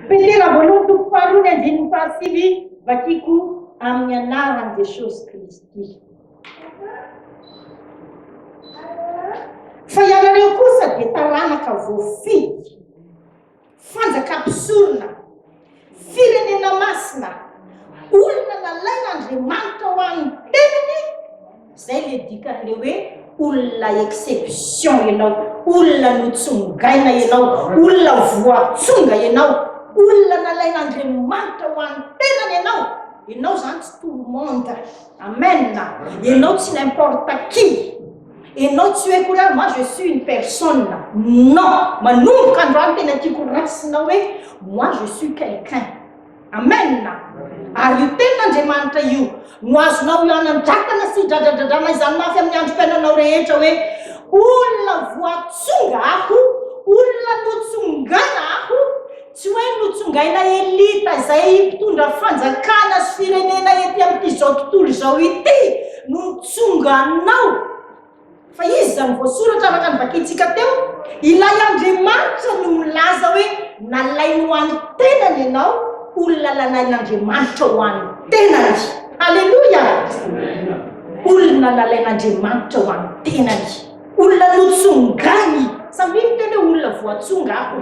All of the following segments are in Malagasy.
Petera voalohany toko faharoa ny andininy fahasivy vakiko amin'ny anarany Jesosy Kristy. Fa ianareo kosa dia taranaka voafidy, fanjakam-pisorona, firenena masina, olona nalain'Andriamanitra ho an'ny tenany. Zay le dikan'le hoe olona exception ianao, olona notsongaina ianao, olona voatsonga ianao, olona nalain'Andriamanitra ho an'ny tenany ianao. Ianao zany tsy tout le monde. Amen. Ianao tsy n'importe qui. Ianao tsy hoe koa moi je suis une personne. Non, manomboka androany tena tiako rasinao hoe moi je suis quelqu'un. Amen. Ary io ten'Andriamanitra io no azonao ianandrakana sy dradradradrana izany mafy amin'ny androm-piainanao rehetra hoe olona voatsonga aho, olona notsongaina aho, tsy hoe notsongaina elita izay mpitondra fanjakana sy firenena ety amin'ity zao tontolo izao ity no nitsonganao. Fa izy zany voasoratra araka ny vakintsika teo, ilay Andriamanitra no milaza hoe nalainy ho an'ny tenany ianao, olona nalain'Andriamanitra ho an'ny tenany. Alleluia. Olona nalain'Andriamanitra ho an'ny tenany, olona notsongainy. Samy teny hoe olona voatsonga aho,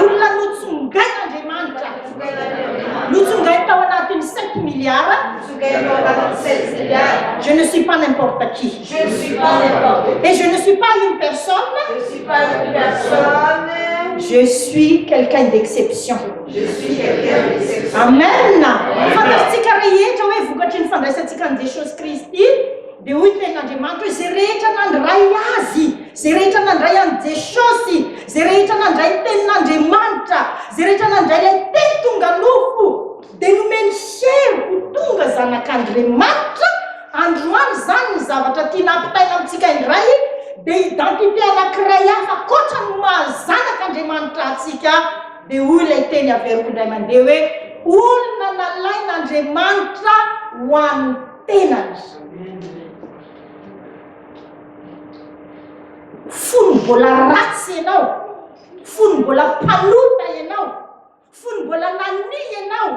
olona notsongain'Andriamanitra, notsongainy tao anatin'ny 7 milliards. Je ne suis pas n'importe qui. Et je ne suis pas une personne. Je suis quelqu'un d'exception. Amen. Fantastika rehetra hoe vokatry ny fandraisantsika ny Jesosy Kristy dia hoy ten'Andriamanitra hoe zay rehetra nandray azy, zay rehetra nandray an'i Jesosy, zay rehetra nandray ny tenin'Andriamanitra, zay rehetra nandray ilay teny tonga nofo dia nomeny hery ho tonga zanak'Andriamanitra. Androany zany ny zavatra tiana ampitaina amintsika indray dia identité anankiray hafa koatra no mahazanak'Andriamanitra atsika. Dia hoy ilay teny averiko indray mandeha hoe olona nalain'Andriamanitra ho an'ny tenany. Fony mbola ratsy ianao, fony mbola mpanota ianao, fony mbola nany ianao,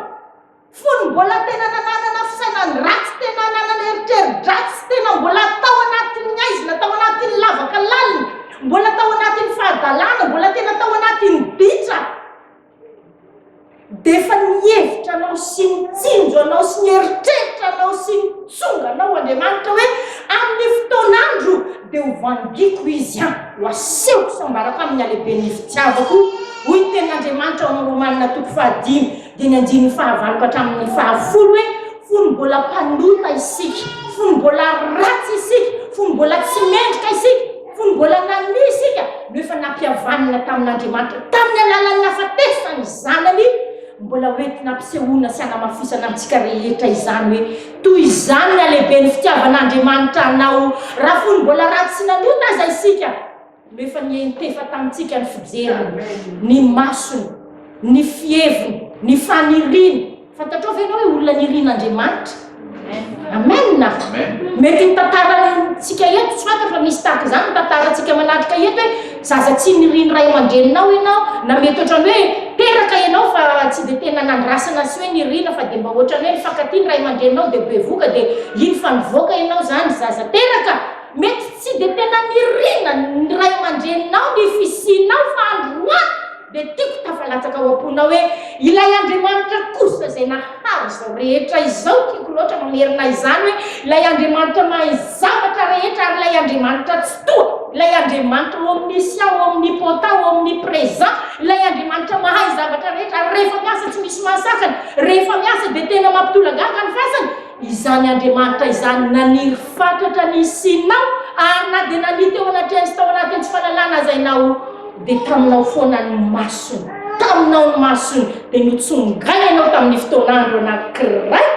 fony mbola tena nananana fisainany ratsy, tena nanana eritreri-dratsy, tena mbola tao anatin'ny aizina, tao anatin'ny lavaka lalina, mbola tao anatin'ny fahadalana, mbola tena tao anatin'ny ditra. Dia efa nihevitra anao sy nitsinjo anao sy nieritreritra anao sy nitsonga anao Andriamanitra hoe amin'ny fotoan'andro dia ho vangiko izy ho asehoko sambaraka amin'ny alehiben'ny fitiavako. Hoy ten'Andriamanitra ao amin'ny Romanina toko 5 dia ny andininy 9 hatramin'ny 10 hoe fony mbola mpanota isika, fony mbola ratsy isika, fony mbola tsy mendrika isika, fony mbola nany isika no efa nampihavanana tamin'Andriamanitra tamin'ny alalan'ny nafatesany zanany. Mbola hoentina ampisehoana sy hanamafisana amintsika rehetra izany hoe toy izany ny alehiben'ny fitiavan'Andriamanitra anao. Raha fony mbola ratsy sy nanota aza isika no efa nientefa tamintsika ny fijeriny, ny masony, ny fieviny, ny faniriany. Fantatrao ve ianao hoe olona nirian'Andriamanitra? Amen. Mety ny tantarantsika eto tsy fantatra fa misy tahaka izany ny tantarantsika manatrika eto hoe zaza tsy niriany ray aman-dreninao ianao, na mety ohatrany hoe teraka ianao fa tsy dia tena nandrasana sy hoe niriana fa dia mba ohatrany hoe nifankatiany ray aman-dreninao dia bevoka dia iny fa nivoaka ianao zany zaza teraka. Mety tsy dia tena niriana ny ray aman-dreninao, ny fisinao fa androany dia tiako tafalatsaka ao am-ponao hoe ilay Andriamanitra kosa izay nahary izao rehetra izao. Tiako loatra mamerina izany hoe ilay Andriamanitra mahay zavatra rehetra ary ilay Andriamanitra tsy toa, ilay Andriamanitra omniscient, omnipotent, omniprésent, ilay Andriamanitra mahay zavatra rehetra ary rehefa miasa tsy misy mahasakana, rehefa miasa dia tena mampitolagaga ny fasany. Izany Andriamanitra izany naniry fatratra ny sinao ary na dia naniteo anatreny sy tao anatin'ny tsy fahalalana aza ianao dia taminao foana ny masony, taminao ny masony dia notsongaina ianao tamin'ny fotoan'andro anankiray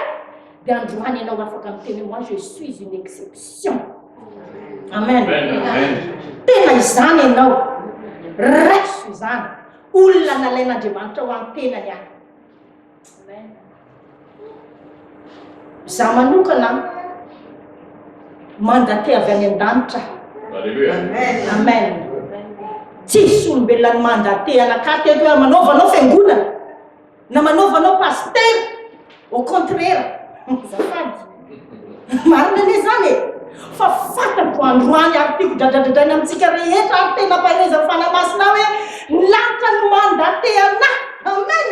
dia androany ianao afaka miteny moi je suis une exception. Amen. Tena izany ianao, raiso izany, olona nalain'Andriamanitra ho an'ny tenany any. Za manokana mandaty avy any an-danitra. Amen. tsisy olombelona mandaté anakateto hoe manaovanao fiangonana na manaovanao paster. Au contraire, zafady marina ane zany e, fa fatako androany ary tiako dradradradrany amitsika rehetra ary tena pahereza fanamasina hoe lanitra no mandaté ana. Amen.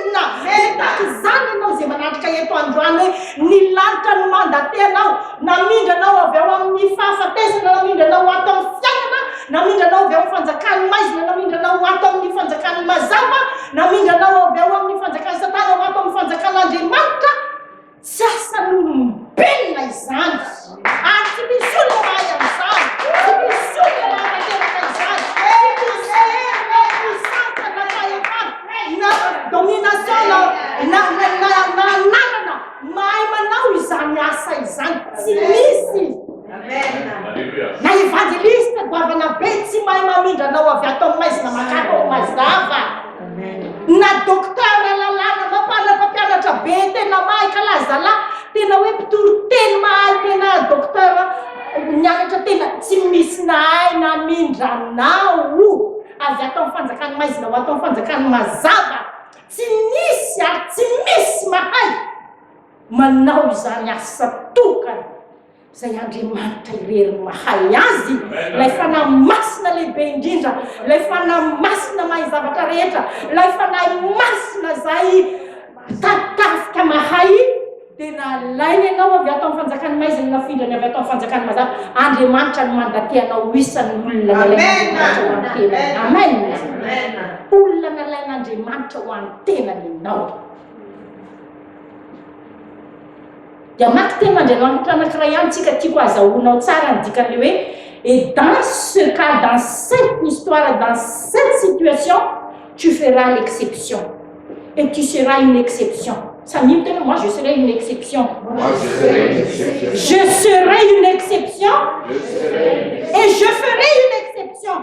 Taky zany ianao zay manatrika eto androany hoe ny lanitra no mandaté anao, namindranao avy ao amin'ny fahafatesana, namindranao ato amin'ny fiainana, namindranao avy ao amin'ny fanjakany maizina, namindranao ato amin'ny fanjakany mazava, namindranao avy ao amin'ny fanjakany satana, ato amin'ny fanjakan'Andriamanitra. Sasan'olombelona izany ary tsy misy olona mahay am'izany, tsy misy olona mahatanteraka izany, tsy misy puissance na fahefana na domination na ananana mahay manao izany asa izany, tsy misy. Na evangeliste goavana be tsy mahay mamindranao avy ato amin'ny maizina makatao mazava, na docteur lalàna mampianatra be tena mahay kalazala tena hoe mpitoro teny mahay tena docteur nianatra tena tsy misy nahay namindranao avy ato amin'ny fanjakany maizina ho ato amin'ny fanjakany mazava, tsy misy ary tsy misy mahay manao izany asa tokana zay Andriamanitra irery mahay azy. Lay fanahy masina lehibe indrindra, lay fanahy masina mahay zavatra rehetra, lay fanahy masina zay tatafika mahay dia nalainy ianao avy ato amin'ny fanjakany maizina nafindrany avy ato amin'ny fanjakany mazava. Andriamanitra no mandaté anao isan'ny olona nalain'Andriamanitra ho an'ny tenany. Amen. Olona nalain'Andriamanitra ho an'ny tenany ianao. Dia maky teman'Andriamanitra anankiray ihany tsika tiako azahoanao tsara ny dikan'ilay hoe et dans ce cas, dans cette histoire, dans cette situation, tu feras l'exception et tu seras une exception. Ça m'y tient, moi je serai une exception. Je serai une exception et je ferai une exception.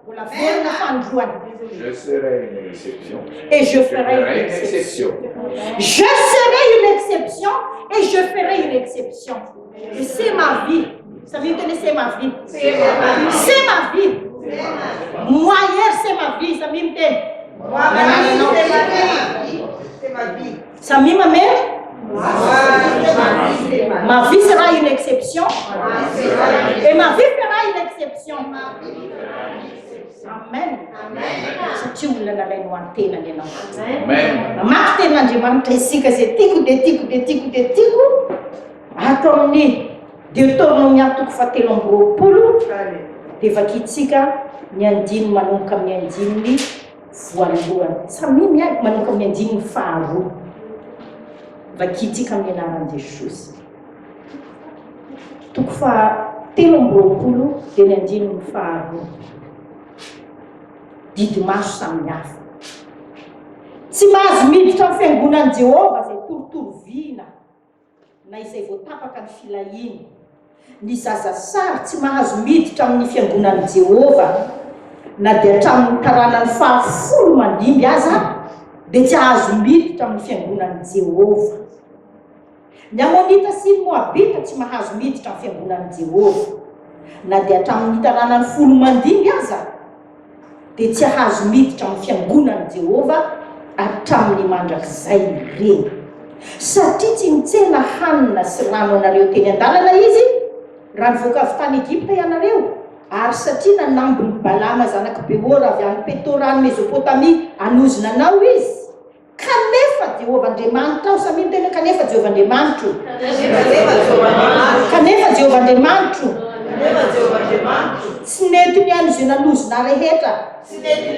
Pour la faire je serai une exception et je ferai une exception. Je serai une exception et je ferai une exception. Et c'est ma vie. Ça veut dire c'est ma vie. C'est ma vie. Moi hier c'est ma vie. Ça veut dire c'est ma vie. Ça veut dire ma mère. Ma vie sera une exception et ma vie fera une exception. Amen. Satria olona nalainy ho an'ny tenany ianao. Maky ten'Andriamanitra isika zay tiako ato amin'ny Deutéronomia 7:20 dia vakitsika ny andiny manomboka amin'ny andininy voalohany. Samy miagy manomboka amin'ny andininy faharoa. Vakitsika amin'ny anaran'i Jesosy. 7:20 dia ny andininy faharoa. Didy maso samihafa. Tsy mahazo miditra amin'ny fiangonan'i Jehova zay torotoroviana na izay voatapaka ny filahiny. Ny zazasary tsy mahazo miditra amin'ny fiangonan'i Jehova na dia hatramin'ny taranany 10 mandimby aza dia tsy ahazo miditra amin'ny fiangonan'i Jehova. Ny Amonita sy ny Moabita tsy mahazo miditra amin'ny fiangonan'i Jehova na dia hatramin'ny taranany 10 mandimby aza dia tsy ahazo miditra amin'ny fiangonan'i Jehova hatramin'ny mandrakizay ireny. Satria tsy mitsena hanina sy rano anareo teny an-dalana izy raha nivoaka avy tany Egypta ianareo, ary satria nanambony Balama zanaky Beora avy amin'ny Petora ny Mesopotamia anozona anao izy. Kanefa Jehova Andriamanitra samy tena kanefa Jehova Andriamanitra. Kanefa Jehova Andriamanitra. Tsy nety ny any zay nanozona rehetra. Tsy nety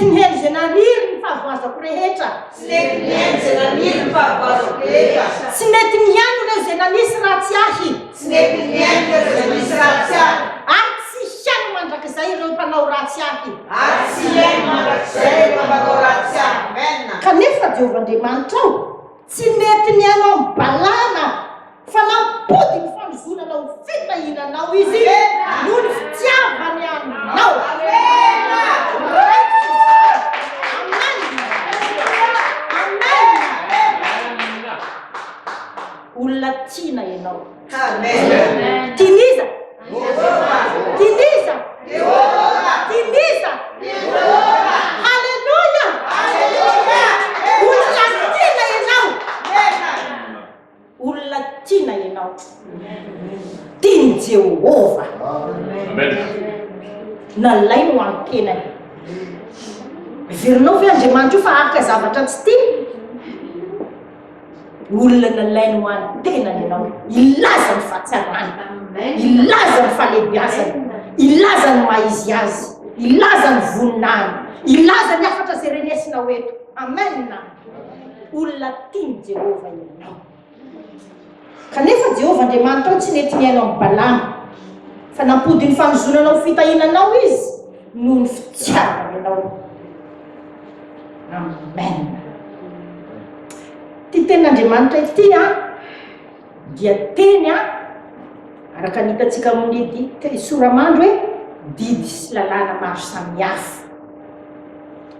ny heny zay naniry ny fahavoazako rehetra. Tsy nety ny any ireo zay nanisy ratsy ahy. Ary tsy hiaino mandrakizay ireo mpanao ratsy ahy. Kanefa Jehova Andriamanitra tsy nety ny anao amin'ny Balama fa nampody ny fanozonana ho fitahinanao izy noho ny fitiavany aminao. Olona tiana ianao. Tiniza nalainy ho amin'ny tenany verinao ve Andriamanitra io fa afaka zavatra tsy tia olona nalainy ho amin'ny tenany ianao ilaza ny fahatsarany ilaza ny fahalebiazany ilaza ny maizy azy ilaza ny voninahiny ilaza ny afatra zay renesina hoeto amen olona tiany Jehova ianao kanefa Jehova Andriamanitra ao tsy nety miaino amin'ny Balama fa nampody ny fanozonanao fitahinanao izy noho ny fitiavana ianao amen ty ten'Andriamanitra ity dia teny araka ny hitatsika amin'ny soramandro hoe didy sy lalàna maro samihafa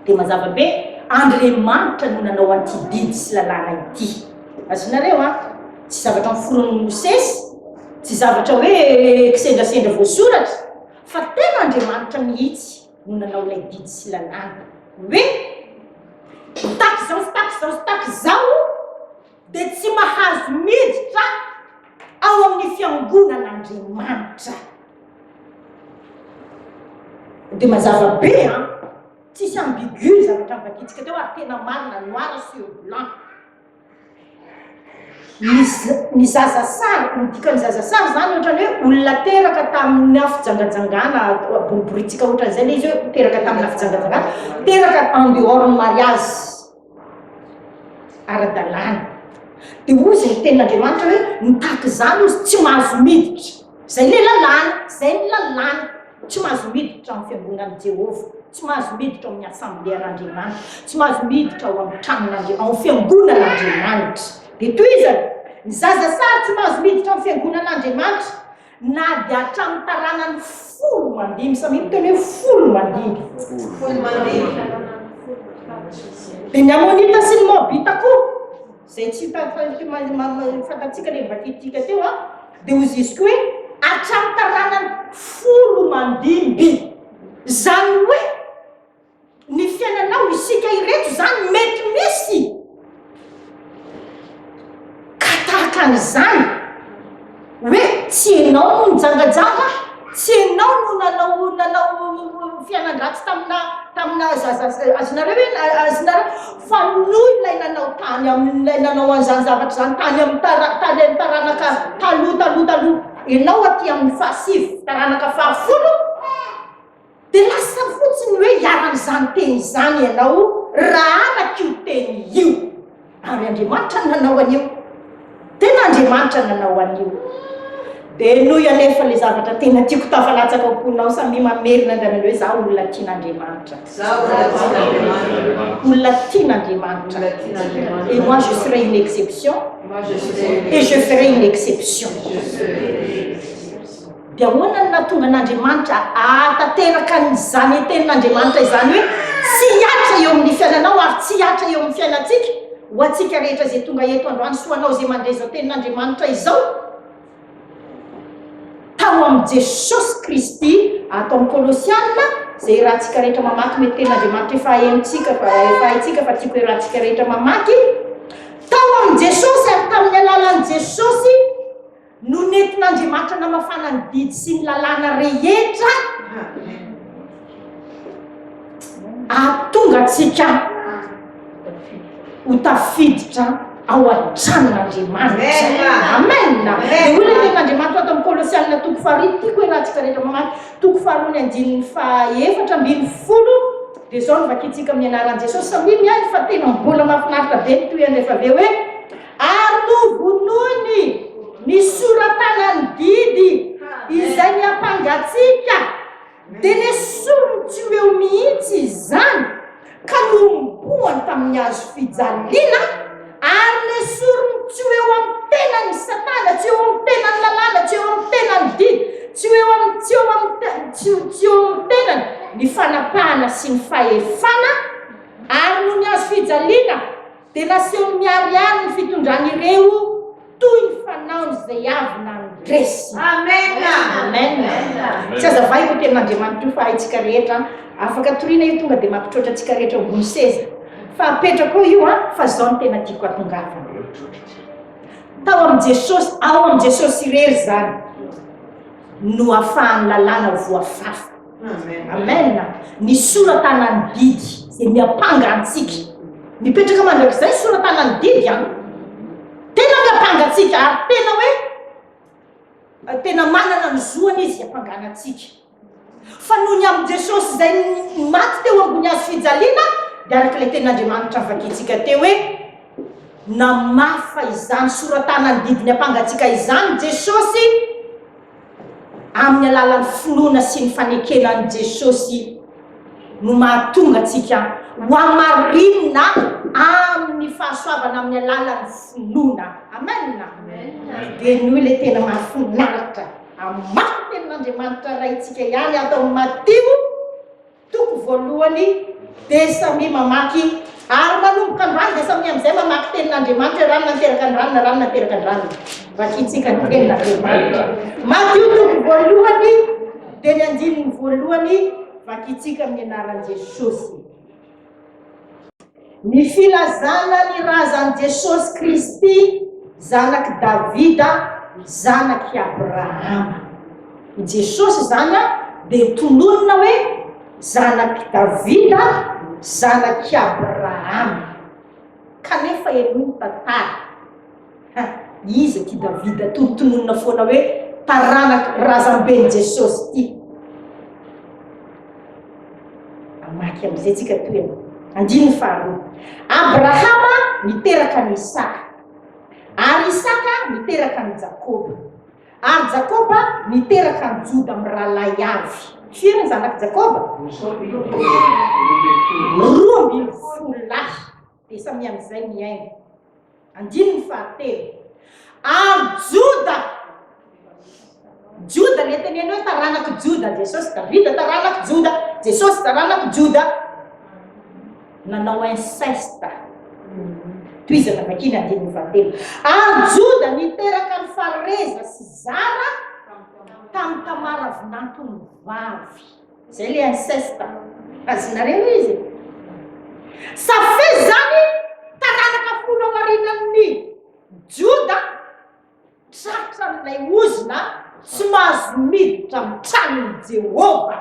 dia mazava be Andriamanitra no nanao an'ity didy sy lalàna ity azonareo tsy zavatra miforon'ny Mosesy tsy zavatra hoe kisendrasendra voasoratra fa tena Andriamanitra mihitsy no nanao ilay didy sy lalàna hoe taky zao dia tsy mahazo miditra ao amin'ny fiangonan'Andriamanitra dia mazava be tsisy ambigu zavatra mivakitsika teo ary tena marina noir sur blanc ny zazasary midika ny zazasary zany ohatrany hoe olona teraka tamin'ny afijangajangana boriboritsika ohatran'izay le izy hoe teraka tamin'ny afijangajangana teraka en dehors ny mariage ara-dalàna dia ozy ny tenin'Andriamanitra hoe nitaky zany ozy tsy mahazo miditra zay le lalàna zay ny lalàna tsy mahazo miditra amin'ny fiangonan'i Jehova tsy mahazo miditra amin'ny assembléan'Andriamanitra tsy mahazo miditra ao amin'ny tranon'Andriamanitra ao fiangonan'Andriamanitra dia toy izany ny zazasary tsy mahazo miditra amin'ny fiangonan'Andriamanitra na dia hatramin'ny taranany 10 mandimby samy teny hoe 10 mandimby dia ny Amonita sy ny Moabita koa zay tsy fantatsika le mivakitsika teo dia ozy izy koa hoe hatramin'ny taranany 10 mandimby zany hoe ny fiainanao isika ireto zany mety misy tahaka an'izany hoe tsy ianao no nijangajanga tsy ianao no nanao fianan-dratsy tamina azonareo hoe azonareo fa noho ilay nanao tany amin'ilay nanao an'izany zavatra zany tany amin'ny taranaka taloha ianao aty amin'ny fahasivy taranaka 10 dia lasa fotsiny hoe hiaran'izany teny zany ianao raha anak'io teny io ary Andriamanitra nanao an'io tena Andriamanitra nanao an'io dia noho ialefa le zavatra tena tiako tafalatsaka amponao samy mamerina andramany hoe za olona tian'Andriamanitra olona tian'Andriamanitra et moi je serai une exception et je ferai une exception dia ahoana ny nahatonga an'Andriamanitra atateraka n'izany tenin'Andriamanitra izany hoe tsy hiatra eo amin'ny fiainanao ary tsy hiatra eo amin'ny fiainatsika ho atsika rehetra zay tonga eto androany soanao zay mandreza tenin'Andriamanitra izao tao amin'ny Jesosy Kristy ato amin'ny Kolosiana zay rahantsika rehetra mamaky mety tenin'Andriamanitra efa haintsika fa tiako hoe rahantsika rehetra mamaky tao amin'ny Jesosy ary tamin'ny alalan'i Jesosy no nentin'Andriamanitra namafana ny didy sy ny lalàna rehetra ahatonga atsika ho tafiditra ao an-tranon'Andriamanitra amen dia hoy le tenin'Andriamanitra ato amin'ny Kolosiana toko 2 tiako hoe rahantsika rehetra mamaky toko 2 dia zao no vakitsika amin'ny anaran'i Jesosy samby miaino fa tena mbola mahafinaritra be ny toyany rehefa aveo hoe ary novonony ny soratanany didy izay niampangatsika dia nesorony tsy eo mihitsy izany ka nomboany tamin'ny hazo fijaliana ary nesorony tsy eo amin'ny tenany Satana tsy eo amin'ny tenany lalàna tsy eo amin'ny tenany didy tsy eo amin'ny tenany ny fanapahana sy ny fahefana ary no ny hazo fijaliana dia nasehony miariary ny fitondran'ireo toy ny fanaony izay avy nandresy amen tsy azavaiko tenin'Andriamanitra io fa haitsika rehetra afaka toriana io tonga dia mampitroatra atsika rehetra ambony seza fa apetraka io fa zao ny tena tiako atongavana tao amin'ny Jesosy ao amin'ny Jesosy irery zany no ahafahan'ny lalàna voafafa amen. Ny soratanany didy zay miapanga antsika mipetraka mandrakizay soratanany didy any tena miapanga antsika ary tena hoe tena manana ny zoany izy apangana antsika fa noho ny amin'ny Jesosy zay maty teo ambony azo fijaliana dia arak'ilay ten'Andriamanitra vakitsika teo hoe namafa izany soratanany didiny apangatsika izany Jesosy amin'ny alalan'ny finoana sy ny fanekenan'i Jesosy no mahatonga atsika ho amarinina amin'ny fahasoavana amin'ny alalan'ny finoana. Amen. Dia noho ilay tena mahafinaritra amafy ten'Andriamanitra raitsika ihany atao Mateo toko voalohany dia samy mamaky ary manomboka androany dia samy amin'izay mamaky tenin'Andriamanitra rano nateraka ny rano na rano nateraka ny rano vakitsika ny tenin'Andriamanitra. Mateo toko voalohany dia ny andininy voalohany vakitsika amin'ny anaran'i Jesosy. Ny filazana ny razan'i Jesosy Kristy zanaky Davida zanaky Abrahama. Jesosy zany dia tononona hoe zanaky Davida zanaky Abrahama kanefa eno tantara izy ty Davida tononona foana hoe taranaky razamben'i Jesosy ty. Amaky am'izay tsika toena andiny faharoa. Abrahama niteraka ny Isaka ary Isaka niteraka ny Jakoba ary Jakoba niteraka ny Joda amin'ny rahalahy avy. Firy ny zanaky Jakoba? 12 dia samy amin'izay miaina. Andiny ny fahatelo. Ary Joda le teneny hoe taranaky Joda Jesosy, Davida taranaky Joda, Jesosy taranaky Joda nanao inceste. Toizana vakina andiny ny fahatelo. Ary Joda niteraka ny Fareza sy Zara tamin'ny Tamara vinantony vavy. Zay le inceste. Azinareo izy. Safe zany taranaka folo aorinan'ny Joda tratra n'ilay ozina tsy mahazo miditra amin'ny tranon'i Jehova.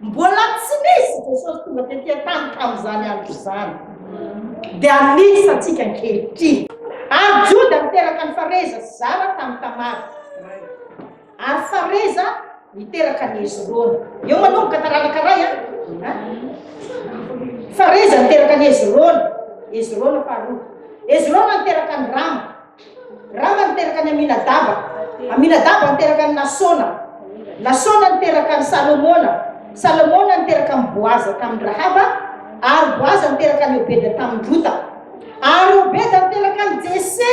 Mbola tsy nisy Jesosy tonga tetỳ tany tamin'izany andro zany. Dia anisy atsika ankehitriny. Ary Joda niteraka ny Fareza sy Zara tamin'ny Tamara. Ary Fareza niteraka ny Hezrona. Eo manomboka taranaka ray Fareza niteraka ny Hezrona faharoa. Hezrona niteraka ny Rama niteraka ny Aminadaba niteraka ny Nasona niteraka ny Salomona niteraka ny Boaza tamin'ny Rahaba ary Boaza niteraka ny Obeda tamin'ny Ruta ary Obeda niteraka ny Jese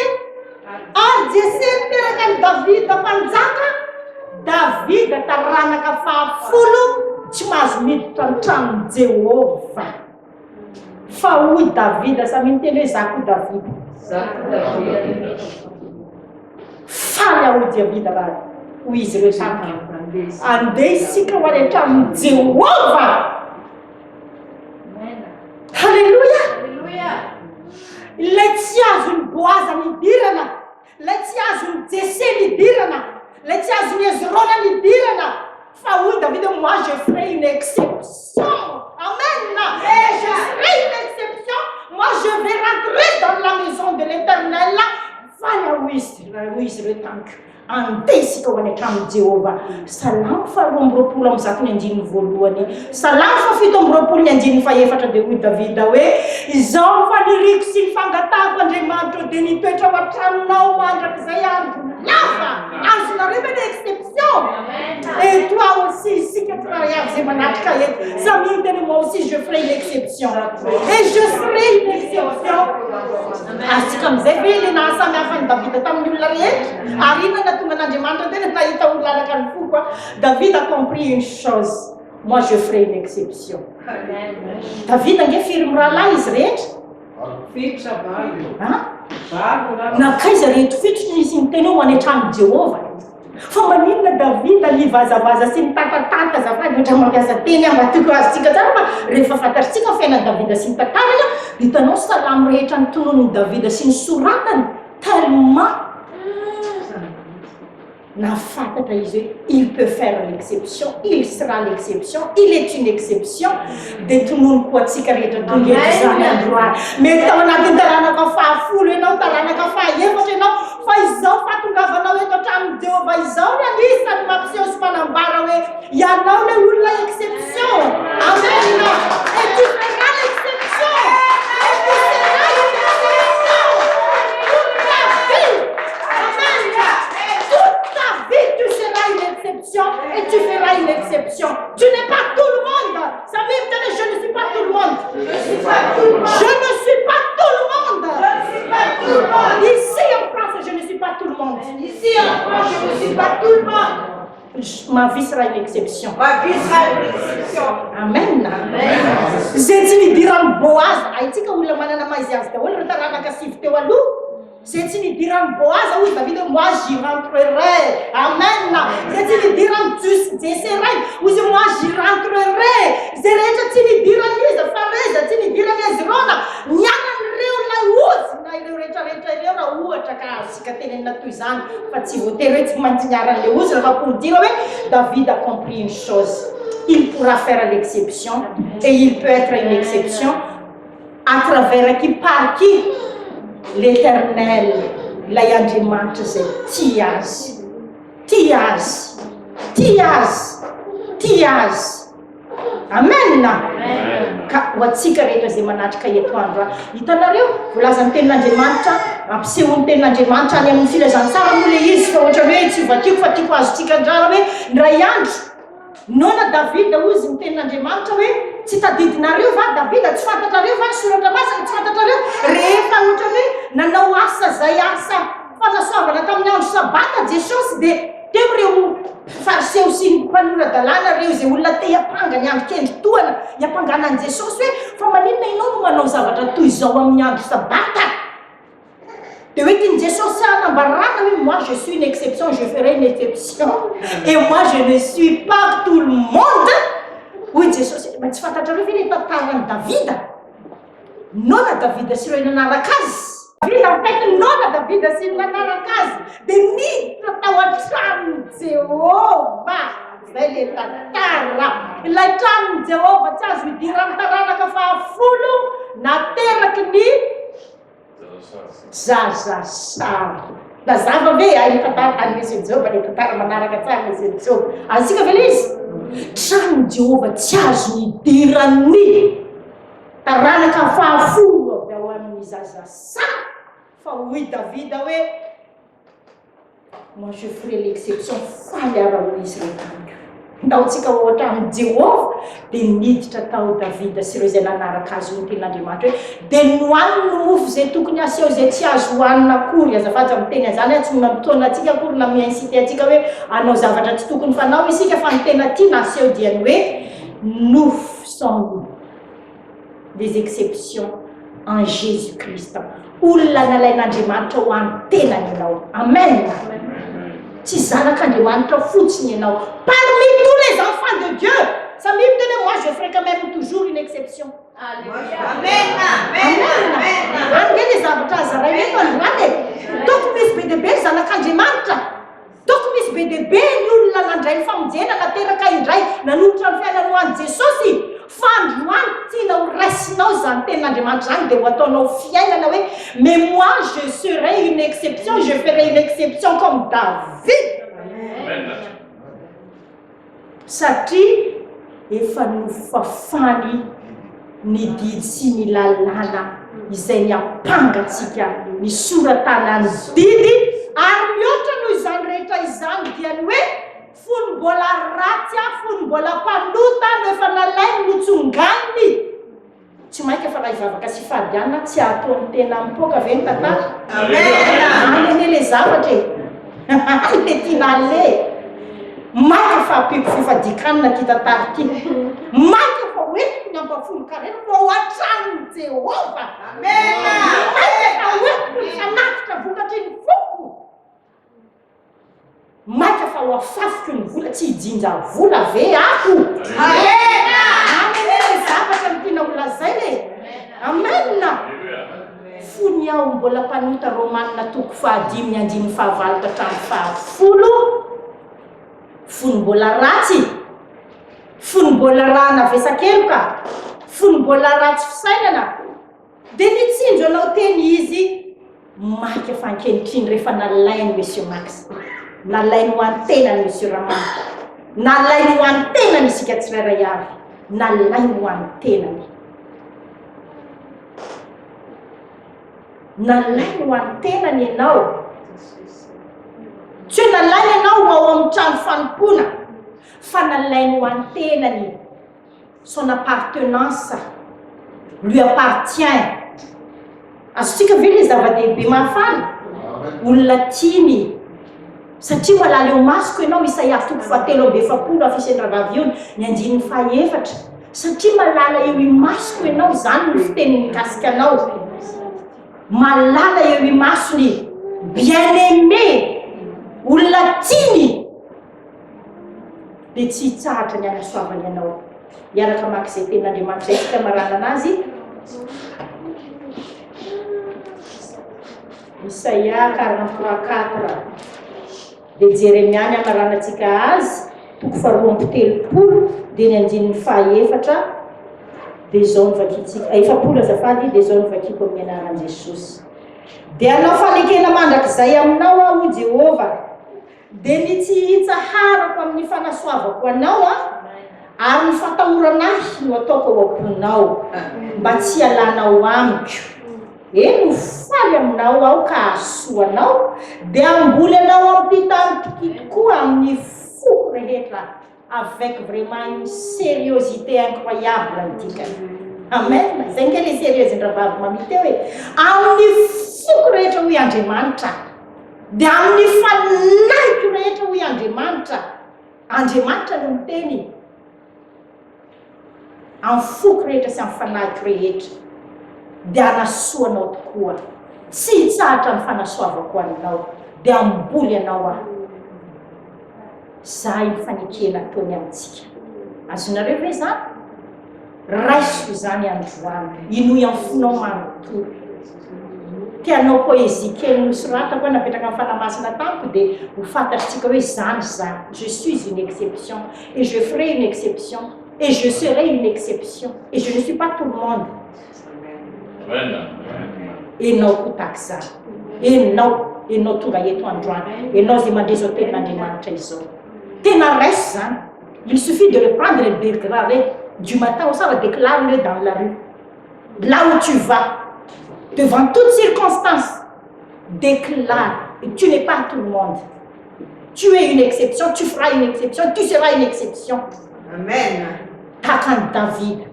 ary Jese niteraka ny Davida mpanjaka. Davida taranaka fahafolo tsy mahazo miditra ny tranon'i Jehova. Fa hoy Davida samy miteny hoe zako Davida. Faly ahoy Davida raha hoy izy ireo samy andeha isika ho any an-tranon'i Jehova. Halleluja. Ilay tsy azon'ny Boaza nidirana, ilay tsy azon'ny Jese nidirana, ilay tsy azon'ny Hezrona nidirana. Fa oui, David, moi je ferai une exception. Amen. Et je ferai une exception. Moi je vais rentrer dans la maison de l'Éternel. Fala hoizy ireo tanka andesika ho any an-tranon'i Jehova. Salamo faharoa amby roapolo amin'ny zakony andininy voalohany. Salamo fafito amby roapolo ny andininy faefatra dia hoy Davida hoe izaho faniriko sy ny fangatahako Andriamanitra dia nitoetra ao an-tranonao mandrakizay andro lava. Azonareo ve l'exception? Et toi aussi, si que tu as manatra et ça m'intéresse moi aussi je ferai une exception. Et je ferai une exception. Ainsi comme ça, les nasa m'afin David tamin'ny olona rehetra. Arina na tonga n'Andriamanitra tena nahita olona araka ny fo koa. David a compris une chose. Moi je ferai une exception. David ange firy mirahalahy izy rehetra. Nakaiza rehetra fitry nisy miteny hoe ho any an-tranon'i Jehova. Fa maninona Davida nivazavaza sy nitantatanta zafady ohatra mampiasa teny ambatoko azontsika tsara fa rehefa fantatritsika fiainan'i Davida sy ny tantarana hitanao salamo rehetra ny tonon'ny Davida sy ny soratany tellement nafantatra izy hoe il peut faire l'exception, il sera l'exception, il est une exception. Dia tononoko atsika rehetra tonga eto izany androany. Mety ao anatin'ny taranaka fahafolo ianao, taranaka fahaefatra ianao, fa izao fahatongavanao eto hatramin'ny Jehova izao ny anisany mampiseho sy manambara hoe ianao le olona exception. Amen. Et tu feras l'exception. Et tu seras une exception. Toute ta vie. Amen. Toute ta vie, tu seras une exception et tu feras une exception. Tu n'es pas tout le monde. Ça veut dire je ne suis pas tout le monde. Je ne suis pas tout le monde. Je ne suis pas tout le monde. Je ne suis pas tout le monde. Ici en France, je ne suis pas tout le monde. Ici en France, je ne suis pas tout le monde. Ma vie sera une exception. Ma vie sera une exception. Amen. Amen. Zay tsy nidiran'ny Boaz, haitsika olona manana mazy azy daholo rehefa ranaka sivy teo aloha. Zay tsy nidiran'ny Boaz hoy David hoe moi j'y rentrerai. Amen. Zay tsy nidiran'ny Jeseray hoy izy moi j'y rentrerai. Zay rehetra tsy nidiran'ny izy Fareza, tsy nidiran'ny Ezrona, nianan'ireo ilay ozy na ireo rehetrarehetra ireo raha ohatra ka azontsika tenenina toy izany fa tsy voatery hoe tsy maintsy niaran'ilay ozy raha pour dire hoe David a compris une chose. Il pourra faire l'exception et il peut être une exception à travers qui par qui l'Éternel lay Andriamanitra zay tia azy, tia azy, tia azy, tia azy. Amen. Ka ho antsika rehetra zay manatrika eto andro hitanareo volaza ny tenin'Andriamanitra ampiseho ny tenin'Andriamanitra any amin'ny filazantsara moa le izy fa ohatra hoe tsy voatiako fa tiako azotsika andrara hoe ndray andro nona Davida ozy ny tenin'Andriamanitra hoe tsy tadidinareo va Davida tsy fantatrareo va soratra masina tsy fantatrareo rehefa ohatra hoe nanao asa zay asa fanasoavana tamin'ny andro sabata Jesosy dia teo reo fariseo sy ny mpanorandalàna reo zay olona te hiapanga ny andro kendry toana hiapangana an Jesosy hoe fa maninona ianao no manao zavatra toy izao amin'ny andro sabata. Dia hoe tiany Jesosy anambarana hoe moi je suis une exception, je ferai une exception et moi je ne suis pas tout le monde. Hoy Jesosy mba tsy fantatrareo ve le tantaran'i Davida nona Davida sy ireo nanaraka azy. Davida mipety nona Davida sy nanaraka azy dia miditra tao an-tranon'i Jehova. Zay le tantara ilay tranon'i Jehova tsy azo hidiran'ny taranaka fahafolo nateraky ny zazasara. Lazava ve ay tantara an'izay Jehova le tantara manaraka tsara an'izay Jehova. Azitsika ve le izy tranon'i Jehova tsy azo hidiran'ny taranaka fahafolo avy ao amin'ny zazasara. Fa hoy Davida hoe moi je ferai l'exception faly ara-ho izy rehetra ndaotsika ohatra amin'ny Jehova dia miditra tao Davida sy ireo izay nanaraka azy ny tenin'Andriamanitra hoe dia nohaniny no mofo zay tokony aseho zay tsy azo hohanina akory azafady amin'ny teny izany tsy mampitona atsika akory na miincité atsika hoe anao zavatra tsy tokony fanao isika fa ny tena ty naseho dia ny hoe nous sommes des exceptions en Jésus-Christ. Olona nalain'Andriamanitra ho an'ny tenany ianao. Amen. Tsy zanak'Andriamanitra fotsiny ianao. Parmi tous les enfants de Dieu, ça me dit moi je ferai quand même toujours une exception. Alléluia. Amen. Amen. Angely zavatra azaray eto androany toko misy be dehibe ny zanak'Andriamanitra. Toko misy be dehibe ny olona nandray ny famonjena nateraka indray nanolotra ny fiainany ho an'i Jesosy. Fa androany tiana ho raisinao zany tenin'Andriamanitra zany dia ho ataonao fiainana hoe mais moi je serai une exception, je ferai une exception comme David. Amen. Satria efa nofafany ny didy sy ny lalàna izay niapangatsika ny soratana ny didy ary mihoatra noho izany rehetra izany dia ny hoe fony mbola ratsy fony mbola mpanota no efa nalainy notsonganiny tsy mainka fa raha ivavaka sy fadiana tsy ataony tena mipoka ve ny tantara. Amen. Le zavatra e le tianale mainka fa ampeko fifadikanina ty tantara ty mainka fa hoentiko ny ampafolo karena fa ho an-tranon'i Jehova. Mainka fa hoentiko ny fanatitra vokatry ny foko mainka fa ho afafiko ny vola tsy hijinja vola ve ako. Amen. Zavatra ny tiana ho lazay le. Amen. Fony aho mbola mpanota Romanina toko 5:5 fahavalika hatramin'ny 10. Fonimbola ratsy, fonimbola rana vesakeloka, fonimbola ratsy fisainana. Dia nitsinjo anao teny izy maika fa ankehitriny rehefa nalainy monsieur Max, nalainy ho an-tenany monsieur Ramanto, nalainy ho an-tenany isika tsirairay avy, nalainy ho an-tenany, nalainy ho an-tenany ianao. Tsy hoe nalainy ianao ao amin'ny trano fanompona, fa nalainy ho an-tenany. Son appartenance lui appartient. Azontsika ve le zava-dehibe mahafaly? Olona tiany satria malala eo masoko ianao Isaia 7:7 afisy Ravavy ny 5:4 satria malala eo imasoko ianao, zany ny fiteniny mikasika anao. Malala eo imasony, bien-aimé, olona tiany, dia tsy hitsahatra ny anasoavany ianao. Miaraka maka izay ten'Andriamanitra isika marana anazy. Isaia 43:4 dia Jeremia ny amaranantsika azy 2:3 dia ny 5:4 dia izao novakitsika 7 azafady dia izao novakiko amin'ny anaran'i Jesosy. Dia anao fanekena mandrakizay aminao aho Jehova, dia ny tsy hitsaharako amin'ny fanasoavako anao ary ny fatahoranahy no ataoko ao am-ponao mba tsy halanao amiko. Eno faly aminao aho ka asoanao, dia amboly anao ampitantoko tokoa amin'ny foko rehetra avec vraiment une sériosité incroyable antikany. Amen. Zay nge le sérieuxin-dravavy mamita hoe amin'ny foko rehetra hoy Andriamanitra, dia amin'ny fanaiko rehetra hoy Andriamanitra. Andriamanitra no miteny amin'ny foko rehetra sy amin'ny fanaiko rehetra, dia anasoanao tokoa. Tsy hitsahatra ny fanasoavako anao, dia amboly anao aho. Zay ny fanekena ataony amintsika. Azonareo ve zany? Raiso zany androany, inoy amin'ny fonao manontolo. Tianao poézie kely nosoratako hoe napetraka amin'ny fanamasina tamiko dia ho fantatritsika hoe zany zany. Je suis une exception et je ferai une exception et je serai une exception et je ne suis pas tout le monde. Enao ko tahaka zany, enao tonga eto androany, enao zay mandray zao tenin'Andriamanitra izao. Tena raiso zany. Il suffit de le prendre et de déclarer du matin au soir, déclare-le dans la rue. Là où tu vas, devant toutes circonstances, déclare. Et tu n'es pas tout le monde. Tu es une exception, tu feras une exception, tu seras une exception. Amen. Takan David.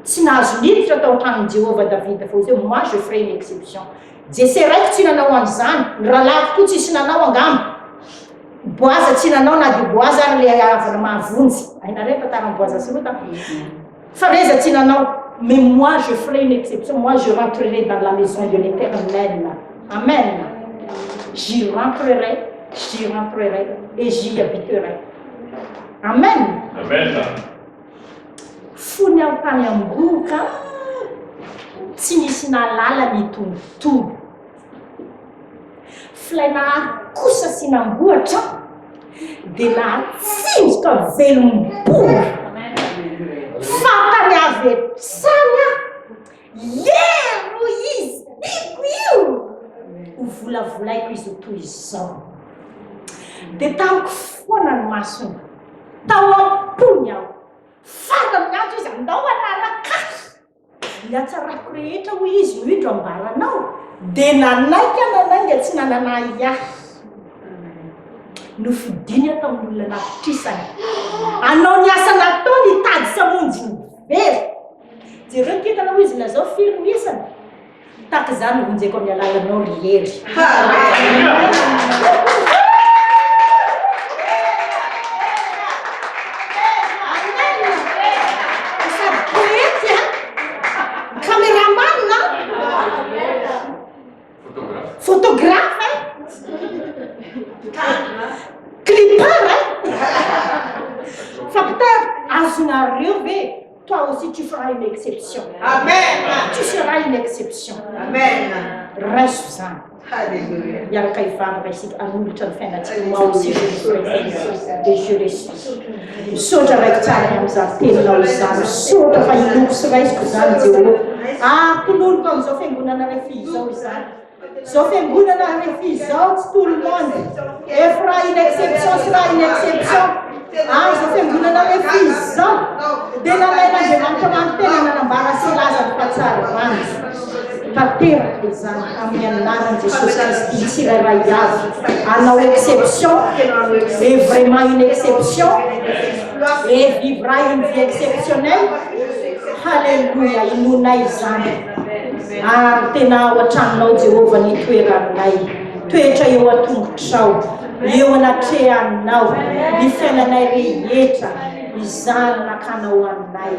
Si nahazo niditra tao an-tranon'i Jéhovah David fa hoe moi je ferai une exception. Jesse raiky tsy nanao an'izany, ny rahalahy koa tsisy nanao angamba. Boaza tsy nanao na dia boaza ary le avana mahavonjy. Hainareo tantaran'ny boaza sy lota. Fareza tsy nanao, mais moi je ferai une exception, moi je rentrerai dans la maison de l'Éternel. Amen. J'y rentrerai et j'y habiterai. Amen. Amen. Fony ao tany am-boka tsy misy nalala mitombotombo. Filaina kosa sy namboatra dia nahatsinjoka velom-boro. Fantany avy trany ero izy iko io ho volavolaiko izy ho toy izao. Dia tamiko foana ny masony tao am-pony aho. Fantany ato izy andao analakasy. Niatsarako rehetra hoy izy no hidro ambaranao. Dia nanaiky tsy nananahy ahy. Nofidiny atao amin'olona napitrisany. Anao ny asa natao nitady samonjy ny very. Jereo kitanao izy lazao firmisany. Tahaka izany vonjeko amin'ny alalanao rihery. Photographe, clipper, facteur, azonareo ve? Toi aussi tu feras une exception. Amen. Tu seras une exception. Amen. Reste ça. Miaraka ivavaka isika anolotra ny fiainantsika mao isika de Jésus. Misaotra raiky tsara amin'izany teninao izany. Misaotra fa iloko sy raisiko izany Jéhovah. Tonoloko amin'izao fiangonana rehefa izao izany. Zao fiangonana rehefa izao tsy tout le monde. Et fera une exception sera une exception. Zao fiangonana rehefa izao. Dia nalain'Andriamanitra manontena nanambara sy laza ny fahatsarany. Tanteraka izany amin'ny anaran'i Jesosy Kristy tsirairay avy. Hanao exception et vraiment une exception et vivra une vie exceptionnelle. Alléluia, inonay izany. Tena ao an-tranonao Jehovah ny toeranay. Toetra eo an-tongotrao, eo anatrehanao, ny fiainanay rehetra izany nakanao aminay.